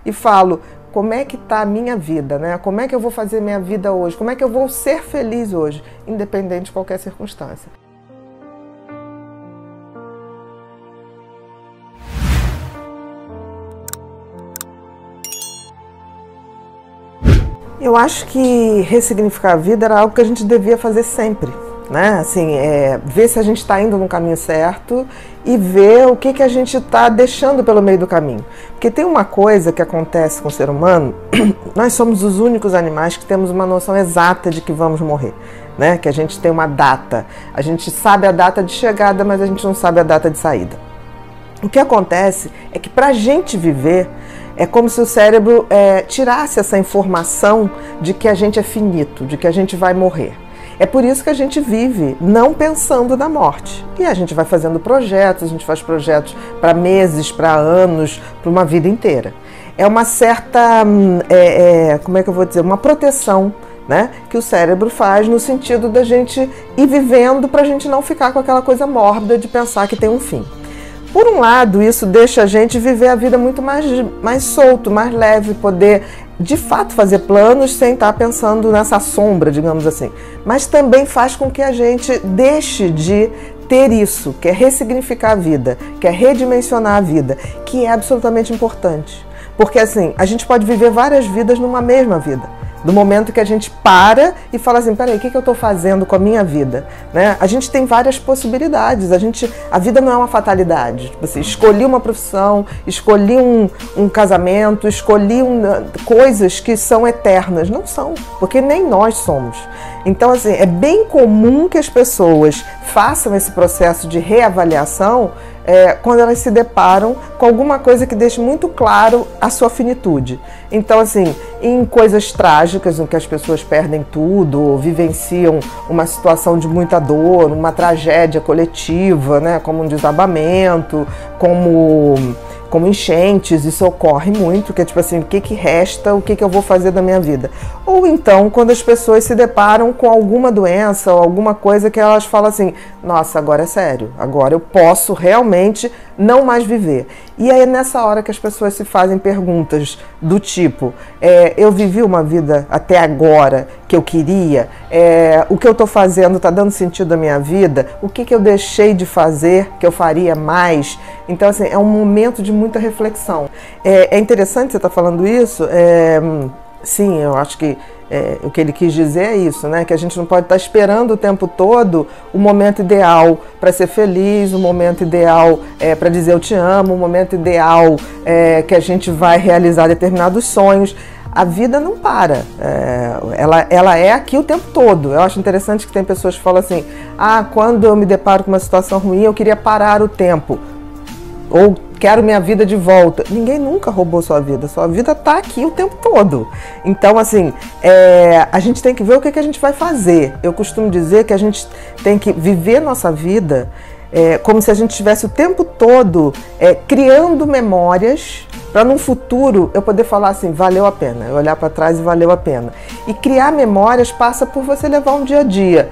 e falo, como é que está a minha vida, né? Como é que eu vou fazer minha vida hoje? Como é que eu vou ser feliz hoje, independente de qualquer circunstância? Eu acho que ressignificar a vida era algo que a gente devia fazer sempre, né? Assim, ver se a gente está indo no caminho certo e ver o que a gente está deixando pelo meio do caminho. Porque tem uma coisa que acontece com o ser humano, nós somos os únicos animais que temos uma noção exata de que vamos morrer, né? Que a gente tem uma data, a gente sabe a data de chegada, mas a gente não sabe a data de saída. O que acontece é que para a gente viver, é como se o cérebro tirasse essa informação de que a gente é finito, de que a gente vai morrer. É por isso que a gente vive não pensando na morte. E a gente vai fazendo projetos, a gente faz projetos para meses, para anos, para uma vida inteira. É uma certa, como é que eu vou dizer, uma proteção, né, que o cérebro faz no sentido da gente ir vivendo para a gente não ficar com aquela coisa mórbida de pensar que tem um fim. Por um lado, isso deixa a gente viver a vida muito mais solto, mais leve, poder de fato fazer planos sem estar pensando nessa sombra, digamos assim. Mas também faz com que a gente deixe de ter isso, que é ressignificar a vida, que é redimensionar a vida, que é absolutamente importante. Porque assim, a gente pode viver várias vidas numa mesma vida. Do momento que a gente para e fala assim, peraí, o que eu estou fazendo com a minha vida? Né? A gente tem várias possibilidades, a vida não é uma fatalidade. Tipo assim, escolhi uma profissão, escolhi um casamento, escolhi coisas que são eternas. Não são, porque nem nós somos. Então, assim, é bem comum que as pessoas façam esse processo de reavaliação quando elas se deparam com alguma coisa que deixe muito claro a sua finitude. Então, assim, em coisas trágicas, em que as pessoas perdem tudo, ou vivenciam uma situação de muita dor, uma tragédia coletiva, né, como um desabamento, como enchentes, isso ocorre muito, que é tipo assim, o que resta, o que eu vou fazer da minha vida? Ou então, quando as pessoas se deparam com alguma doença ou alguma coisa que elas falam assim, nossa, agora é sério, agora eu posso realmente não mais viver. E aí é nessa hora que as pessoas se fazem perguntas do tipo, eu vivi uma vida até agora que eu queria, o que eu estou fazendo está dando sentido à minha vida, o que eu deixei de fazer que eu faria mais? Então, assim, é um momento de muita reflexão. É interessante você estar falando isso, sim, eu acho que o que ele quis dizer é isso, né? Que a gente não pode estar esperando o tempo todo o momento ideal para ser feliz, o momento ideal para dizer eu te amo, o momento ideal que a gente vai realizar determinados sonhos. A vida não para, ela é aqui o tempo todo. Eu acho interessante que tem pessoas que falam assim, quando eu me deparo com uma situação ruim, eu queria parar o tempo. Ou quero minha vida de volta. Ninguém nunca roubou sua vida está aqui o tempo todo. Então, assim, a gente tem que ver o que a gente vai fazer. Eu costumo dizer que a gente tem que viver nossa vida como se a gente estivesse o tempo todo criando memórias para num futuro eu poder falar assim, valeu a pena, eu olhar para trás e valeu a pena. E criar memórias passa por você levar um dia a dia.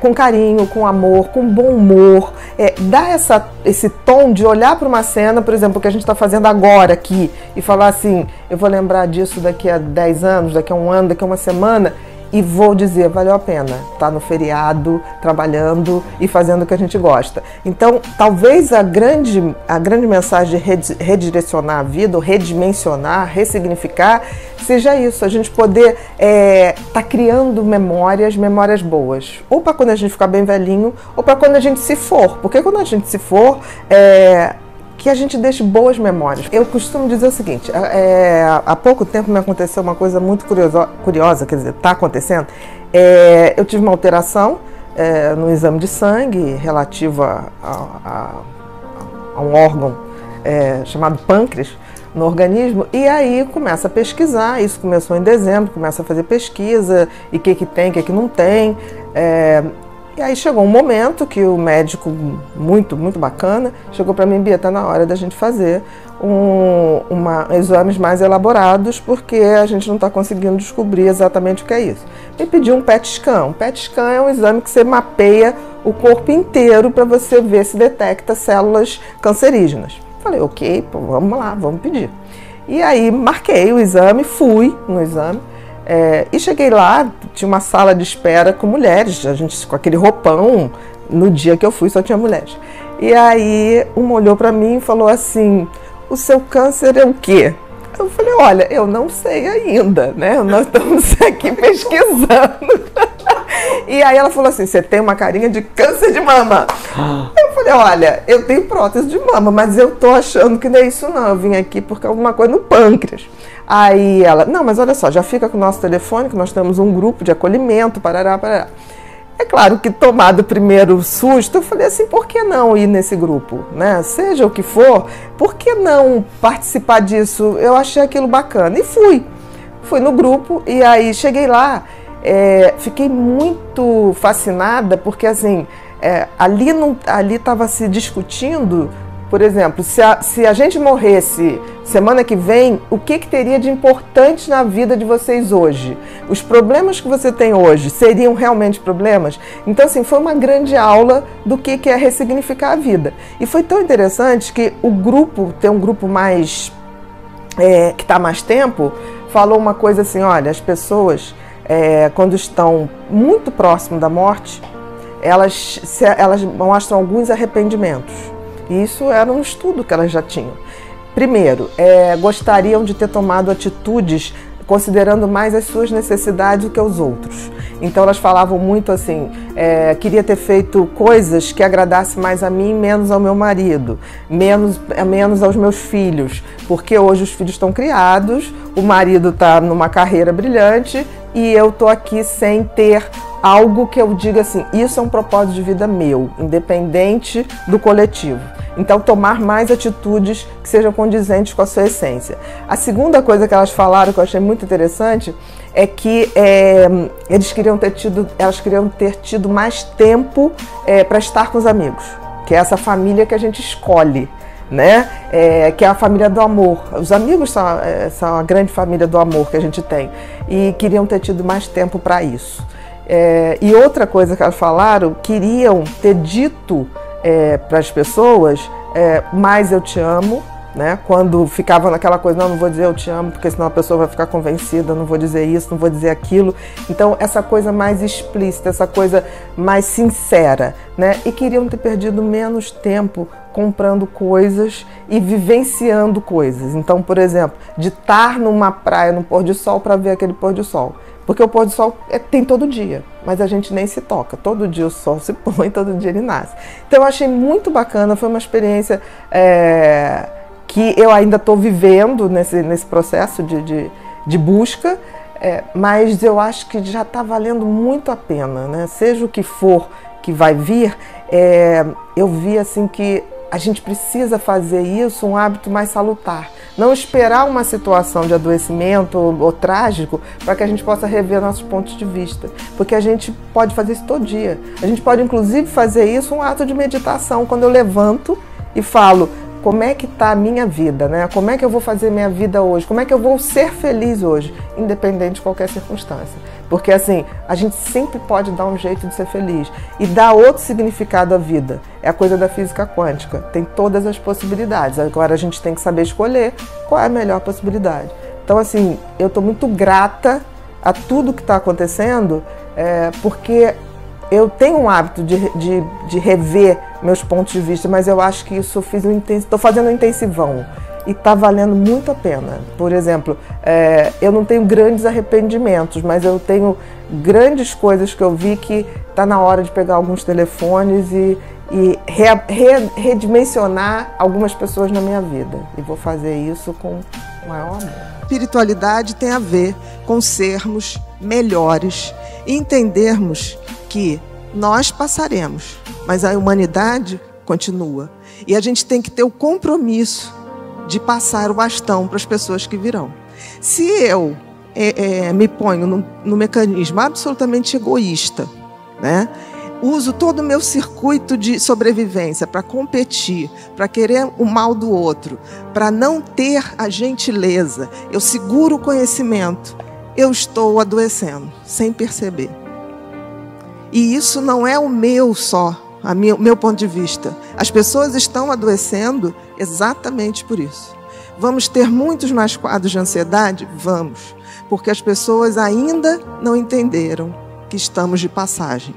Com carinho, com amor, com bom humor, dar esse tom de olhar para uma cena, por exemplo, que a gente está fazendo agora aqui, e falar assim, eu vou lembrar disso daqui a 10 anos, daqui a um ano, daqui a uma semana, e vou dizer, valeu a pena estar no feriado, trabalhando e fazendo o que a gente gosta. Então, talvez a grande mensagem de redirecionar a vida, ou redimensionar, ressignificar, seja isso, a gente poder tá criando memórias boas. Ou para quando a gente ficar bem velhinho, ou para quando a gente se for. Porque quando a gente se for, que a gente deixe boas memórias. Eu costumo dizer o seguinte, há pouco tempo me aconteceu uma coisa muito curiosa, quer dizer, está acontecendo. Eu tive uma alteração no exame de sangue relativo a um órgão chamado pâncreas no organismo, e aí começa a pesquisar, isso começou em dezembro, começa a fazer pesquisa, e o que tem, o que não tem. E aí chegou um momento que o médico, muito bacana, chegou para mim, Bia, está na hora da gente fazer exames mais elaborados, porque a gente não está conseguindo descobrir exatamente o que é isso. E pediu um PET scan. Um PET scan é um exame que você mapeia o corpo inteiro para você ver se detecta células cancerígenas. Falei, ok, vamos lá, vamos pedir. E aí marquei o exame, fui no exame, e cheguei lá, tinha uma sala de espera com mulheres, a gente com aquele roupão, no dia que eu fui só tinha mulheres. E aí uma olhou para mim e falou assim, o seu câncer é o quê? Eu falei, olha, eu não sei ainda, né? Nós estamos aqui pesquisando. E aí ela falou assim, você tem uma carinha de câncer de mama. Eu falei, olha, eu tenho prótese de mama, mas eu tô achando que não é isso não, eu vim aqui porque alguma coisa no pâncreas. Aí ela, não, mas olha só, já fica com o nosso telefone, que nós temos um grupo de acolhimento, parará, parará. É claro que tomado o primeiro susto, eu falei assim, por que não ir nesse grupo, né? Seja o que for, por que não participar disso? Eu achei aquilo bacana e fui no grupo e aí cheguei lá, fiquei muito fascinada porque assim, ali estava se discutindo, por exemplo, se a gente morresse semana que vem, o que teria de importante na vida de vocês hoje? Os problemas que você tem hoje seriam realmente problemas? Então, assim, foi uma grande aula do que é ressignificar a vida. E foi tão interessante que o grupo, tem um grupo mais que está há mais tempo, falou uma coisa assim, olha, as pessoas, quando estão muito próximo da morte, elas mostram alguns arrependimentos. Isso era um estudo que elas já tinham. Primeiro, gostariam de ter tomado atitudes considerando mais as suas necessidades do que os outros. Então elas falavam muito assim, queria ter feito coisas que agradassem mais a mim, menos ao meu marido, menos aos meus filhos, porque hoje os filhos estão criados, o marido está numa carreira brilhante e eu estou aqui sem ter algo que eu diga assim, isso é um propósito de vida meu, independente do coletivo. Então, tomar mais atitudes que sejam condizentes com a sua essência. A segunda coisa que elas falaram, que eu achei muito interessante, é que elas queriam ter tido mais tempo para estar com os amigos, que é essa família que a gente escolhe, né? Que é a família do amor. Os amigos são a grande família do amor que a gente tem. E queriam ter tido mais tempo para isso. E outra coisa que elas falaram, queriam ter dito para as pessoas, mais eu te amo, né? Quando ficava naquela coisa, não vou dizer eu te amo, porque senão a pessoa vai ficar convencida, não vou dizer isso, não vou dizer aquilo. Então, essa coisa mais explícita, essa coisa mais sincera, né? E queriam ter perdido menos tempo comprando coisas e vivenciando coisas. Então, por exemplo, de estar numa praia, no pôr do sol, para ver aquele pôr do sol. Porque o pôr do sol tem todo dia, mas a gente nem se toca. Todo dia o sol se põe, todo dia ele nasce. Então eu achei muito bacana, foi uma experiência que eu ainda estou vivendo nesse processo de busca, mas eu acho que já está valendo muito a pena, né? Seja o que for que vai vir, eu vi assim que a gente precisa fazer isso um hábito mais salutar. Não esperar uma situação de adoecimento ou trágico para que a gente possa rever nossos pontos de vista. Porque a gente pode fazer isso todo dia. A gente pode, inclusive, fazer isso um ato de meditação. Quando eu levanto e falo, como é que está a minha vida, né? Como é que eu vou fazer minha vida hoje? Como é que eu vou ser feliz hoje? Independente de qualquer circunstância. Porque, assim, a gente sempre pode dar um jeito de ser feliz. E dar outro significado à vida. É a coisa da física quântica. Tem todas as possibilidades. Agora a gente tem que saber escolher qual é a melhor possibilidade. Então, assim, eu estou muito grata a tudo que está acontecendo, porque eu tenho um hábito de rever meus pontos de vista, mas eu acho que isso estou fazendo um intensivão. E está valendo muito a pena. Por exemplo, eu não tenho grandes arrependimentos, mas eu tenho grandes coisas que eu vi que está na hora de pegar alguns telefones e redimensionar algumas pessoas na minha vida. E vou fazer isso com o maior amor. Espiritualidade tem a ver com sermos melhores e entendermos que nós passaremos, mas a humanidade continua. E a gente tem que ter o compromisso de passar o bastão para as pessoas que virão. Se eu me ponho no mecanismo absolutamente egoísta, né? Uso todo o meu circuito de sobrevivência para competir, para querer o mal do outro, para não ter a gentileza, eu seguro o conhecimento, eu estou adoecendo, sem perceber. E isso não é o meu só, meu ponto de vista. As pessoas estão adoecendo exatamente por isso. Vamos ter muitos mais quadros de ansiedade? Vamos, porque as pessoas ainda não entenderam que estamos de passagem.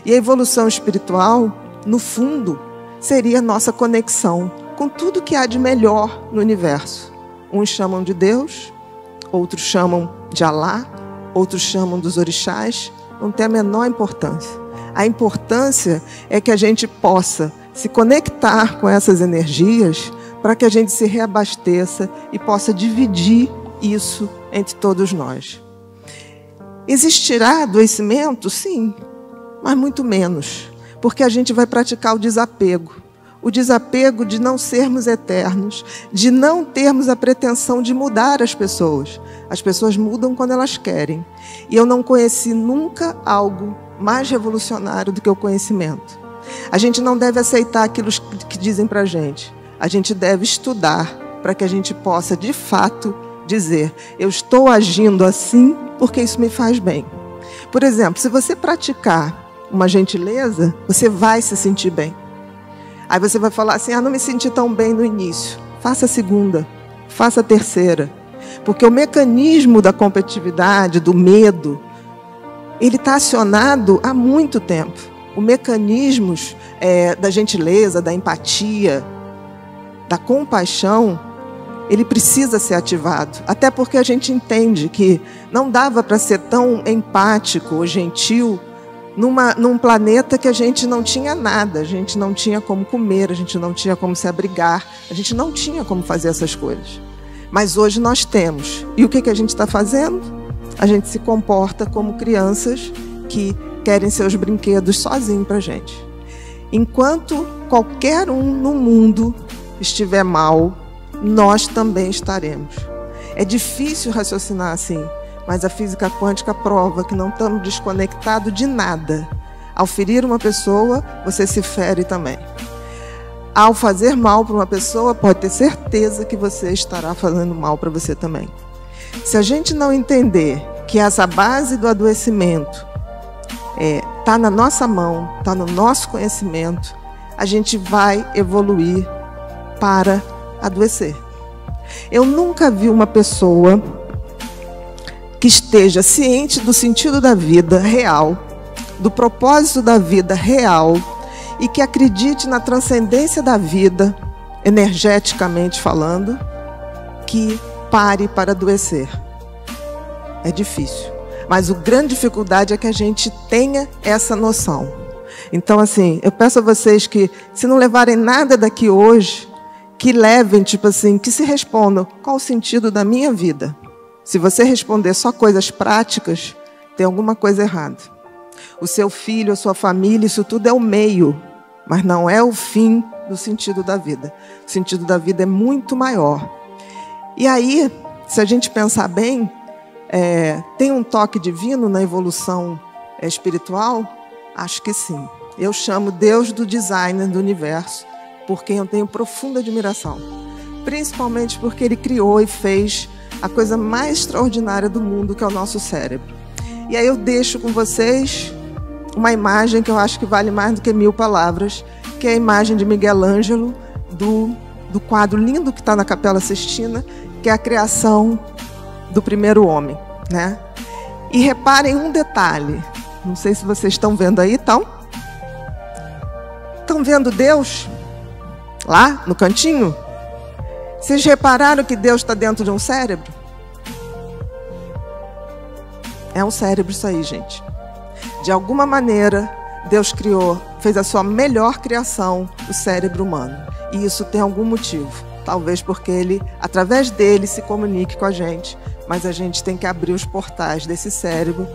E a evolução espiritual, no fundo, seria a nossa conexão com tudo que há de melhor no universo. Uns chamam de Deus, outros chamam de Alá, outros chamam dos orixás, não tem a menor importância. A importância é que a gente possa se conectar com essas energias para que a gente se reabasteça e possa dividir isso entre todos nós. Existirá adoecimento? Sim, mas muito menos, porque a gente vai praticar o desapego. O desapego de não sermos eternos, de não termos a pretensão de mudar as pessoas. As pessoas mudam quando elas querem. E eu não conheci nunca algo mais revolucionário do que o conhecimento. A gente não deve aceitar aquilo que dizem para a gente. A gente deve estudar para que a gente possa, de fato, dizer: eu estou agindo assim porque isso me faz bem. Por exemplo, se você praticar uma gentileza, você vai se sentir bem. Aí você vai falar assim: não me senti tão bem no início. Faça a segunda, faça a terceira. Porque o mecanismo da competitividade, do medo, ele está acionado há muito tempo. O mecanismo da gentileza, da empatia, da compaixão, ele precisa ser ativado. Até porque a gente entende que não dava para ser tão empático ou gentil num planeta que a gente não tinha nada, a gente não tinha como comer, a gente não tinha como se abrigar, a gente não tinha como fazer essas coisas. Mas hoje nós temos. E o que a gente está fazendo? A gente se comporta como crianças que querem seus brinquedos sozinhos para a gente. Enquanto qualquer um no mundo estiver mal, nós também estaremos. É difícil raciocinar assim, mas a física quântica prova que não estamos desconectados de nada. Ao ferir uma pessoa, você se fere também. Ao fazer mal para uma pessoa, pode ter certeza que você estará fazendo mal para você também. Se a gente não entender que essa base do adoecimento está na nossa mão, está no nosso conhecimento, a gente vai evoluir para adoecer. Eu nunca vi uma pessoa que esteja ciente do sentido da vida real, do propósito da vida real, e que acredite na transcendência da vida, energeticamente falando, que pare para adoecer. É difícil. Mas a grande dificuldade é que a gente tenha essa noção. Então, assim, eu peço a vocês que, se não levarem nada daqui hoje, que levem, tipo assim, que se respondam: qual o sentido da minha vida? Se você responder só coisas práticas, tem alguma coisa errada. O seu filho, a sua família, isso tudo é o meio, mas não é o fim do sentido da vida. O sentido da vida é muito maior. E aí, se a gente pensar bem, tem um toque divino na evolução espiritual? Acho que sim. Eu chamo Deus do designer do universo, por quem eu tenho profunda admiração. Principalmente porque Ele criou e fez a coisa mais extraordinária do mundo, que é o nosso cérebro. E aí eu deixo com vocês uma imagem que eu acho que vale mais do que 1000 palavras, que é a imagem de Miguel Ângelo, do quadro lindo que está na Capela Sistina, que é a criação do primeiro homem, né? E reparem um detalhe, não sei se vocês estão vendo aí, estão vendo Deus lá no cantinho? Vocês repararam que Deus está dentro de um cérebro? É um cérebro isso aí, gente. De alguma maneira, Deus criou, fez a sua melhor criação, o cérebro humano. E isso tem algum motivo. Talvez porque Ele, através dele, se comunique com a gente. Mas a gente tem que abrir os portais desse cérebro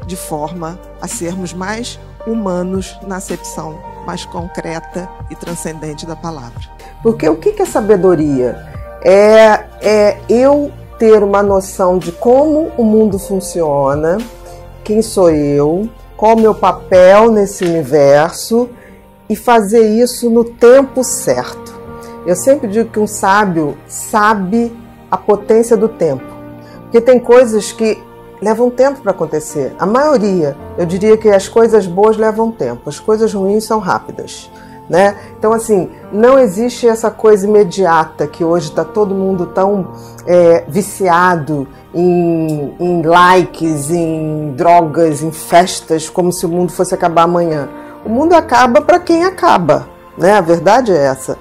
de forma a sermos mais humanos na acepção mais concreta e transcendente da palavra. Porque o que é sabedoria? É eu ter uma noção de como o mundo funciona, quem sou eu, qual o meu papel nesse universo e fazer isso no tempo certo. Eu sempre digo que um sábio sabe a potência do tempo, porque tem coisas que levam tempo para acontecer. A maioria, eu diria que as coisas boas levam tempo, as coisas ruins são rápidas. né? Então, assim, não existe essa coisa imediata que hoje está todo mundo tão viciado em likes, em drogas, em festas, como se o mundo fosse acabar amanhã. O mundo acaba para quem acaba, né? A verdade é essa.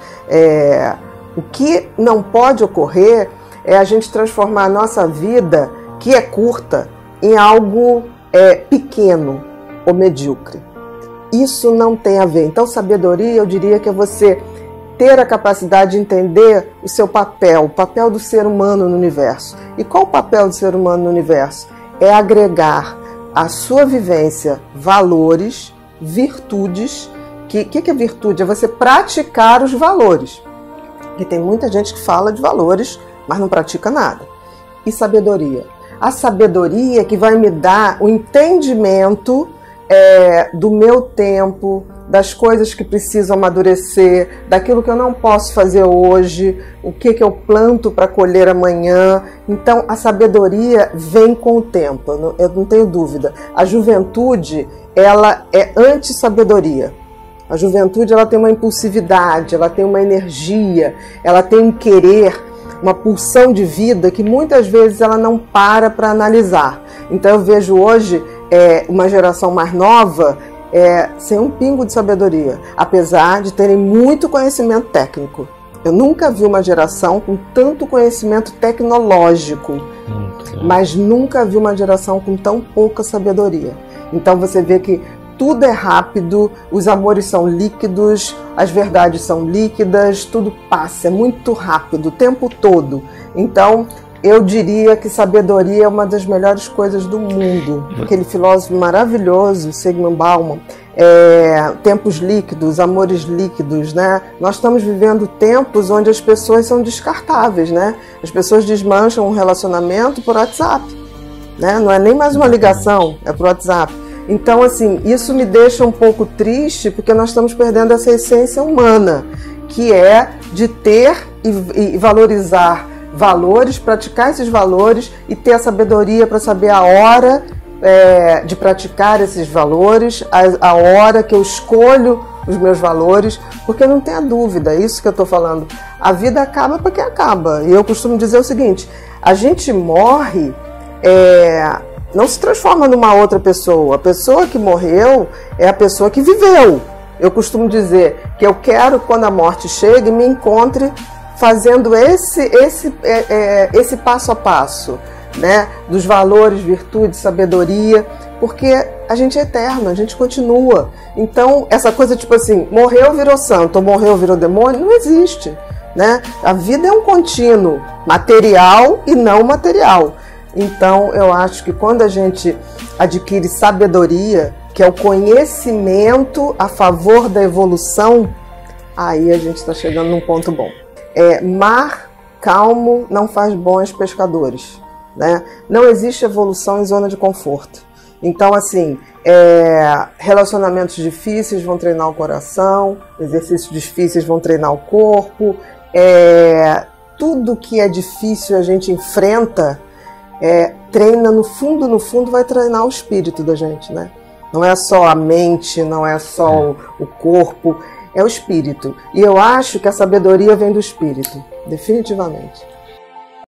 O que não pode ocorrer é a gente transformar a nossa vida, que é curta, em algo pequeno ou medíocre. Isso não tem a ver. Então, sabedoria, eu diria que é você ter a capacidade de entender o seu papel, o papel do ser humano no universo. E qual o papel do ser humano no universo? É agregar à sua vivência valores, virtudes. O que é virtude? É você praticar os valores. Porque tem muita gente que fala de valores, mas não pratica nada. E sabedoria? A sabedoria que vai me dar o entendimento do meu tempo, das coisas que precisam amadurecer, daquilo que eu não posso fazer hoje, o que eu planto para colher amanhã. Então, a sabedoria vem com o tempo, eu não tenho dúvida. A juventude, ela é anti-sabedoria. A juventude, ela tem uma impulsividade, ela tem uma energia, ela tem um querer, uma pulsão de vida que muitas vezes ela não para analisar. Então eu vejo hoje uma geração mais nova sem um pingo de sabedoria, apesar de terem muito conhecimento técnico. Eu nunca vi uma geração com tanto conhecimento tecnológico, mas nunca vi uma geração com tão pouca sabedoria. Então você vê que tudo é rápido, os amores são líquidos, as verdades são líquidas, tudo passa, é muito rápido, o tempo todo. Então, eu diria que sabedoria é uma das melhores coisas do mundo. Aquele filósofo maravilhoso, Zygmunt Bauman, tempos líquidos, amores líquidos, né? Nós estamos vivendo tempos onde as pessoas são descartáveis, né? As pessoas desmancham um relacionamento por WhatsApp, né? Não é nem mais uma ligação, é por WhatsApp. Então, assim, isso me deixa um pouco triste, porque nós estamos perdendo essa essência humana, que é de ter e valorizar valores, praticar esses valores e ter a sabedoria para saber a hora de praticar esses valores, a hora que eu escolho os meus valores, porque não tenha dúvida, é isso que eu estou falando. A vida acaba porque acaba. E eu costumo dizer o seguinte, a gente morre... não se transforma numa outra pessoa. A pessoa que morreu é a pessoa que viveu. Eu costumo dizer que eu quero, quando a morte chegue, me encontre fazendo esse passo a passo, né? Dos valores, virtudes, sabedoria, porque a gente é eterno, a gente continua. Então, essa coisa tipo assim, morreu, virou santo, ou morreu, virou demônio, não existe, né? A vida é um contínuo, material e não material. Então, eu acho que quando a gente adquire sabedoria, que é o conhecimento a favor da evolução, aí a gente está chegando num ponto bom. Mar calmo não faz bons pescadores, né? Não existe evolução em zona de conforto. Então, assim, relacionamentos difíceis vão treinar o coração, exercícios difíceis vão treinar o corpo, tudo que é difícil a gente enfrenta, treina no fundo vai treinar o espírito da gente, né? Não é só a mente, não é só o corpo, é o espírito. E eu acho que a sabedoria vem do espírito, definitivamente.